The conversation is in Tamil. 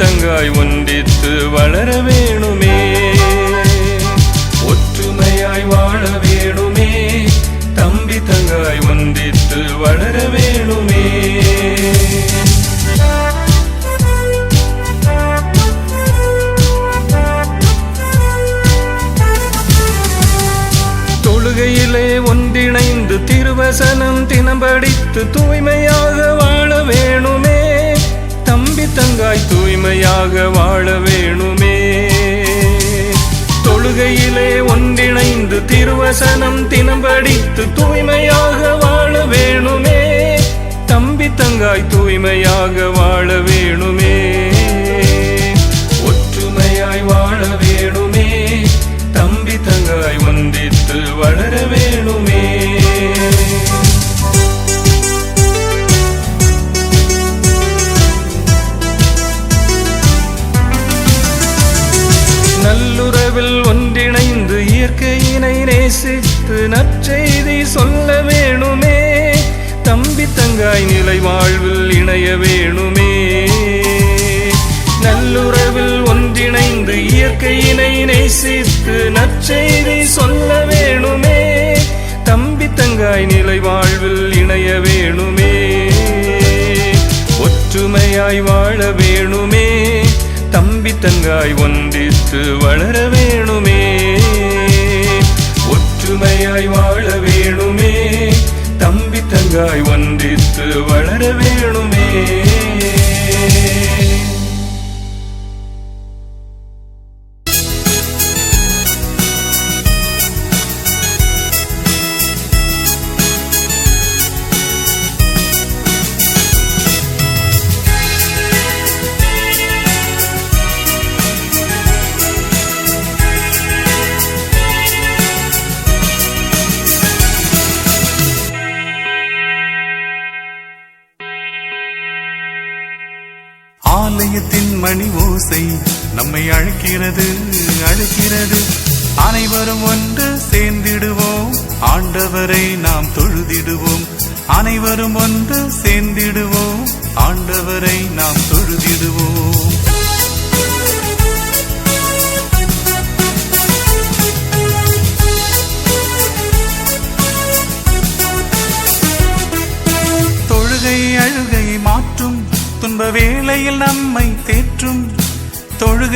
தங்காய் ஒன்றித்து வளர வேணுமே, ஒற்றுமையாய் வாழ வேணுமே, தம்பி தங்காய் ஒன்றித்து வளர வேணுமே. தொழுகையிலே ஒன்றிணைந்து திருவசனம் தினம் படித்து தூய்மையாக வாழ வேணுமே, தம்பி தங்காய் தூய்மையாக வாழ வேணுமே. தொழுகையிலே ஒன்றிணைந்து திருவசனம் தினம் படித்து தூய்மையாக வாழ வேணுமே, தம்பி தங்காய் தூய்மையாக வாழ வேணுமே. ஒற்றுமையாய் வாழ வேணுமே, தம்பி தங்காய் ஒன்றித்து வளர வேணுமே. நல்லுறவில் ஒன்றிணைந்து இயற்கையினை நேசித்து நற்செய்தி சொல்ல வேணுமே, தம்பி தங்காய் நிலை வாழ்வில் இணைய வேணுமே. நல்லுறவில் ஒன்றிணைந்து இயற்கையினை நேசித்து நற்செய்தி சொல்ல வேணுமே, தம்பி தங்காய் நிலை வாழ்வில் இணைய வேணுமே. ஒற்றுமையாய் வாழ வேணுமே, தம்பி தங்காய் ஒன்றித்து வளர வேணுமே. ஒற்றுமையாய் வாழ வேணுமே, தம்பி தங்காய் ஒன்றித்து வளர வேணுமே. ஆலயத்தின் மணி ஓசை நம்மை அழைக்கிறது அழைக்கிறது, அனைவரும் ஒன்று சேர்ந்திடுவோம், ஆண்டவரை நாம் தொழுதிடுவோம். அனைவரும் ஒன்று சேர்ந்திடுவோம், ஆண்டவரை நாம் தொழுதிடுவோம். தொழுகை அழுகையை மாற்றும், துன்ப வேளையில் நம்மை தேற்றும். தொழுகை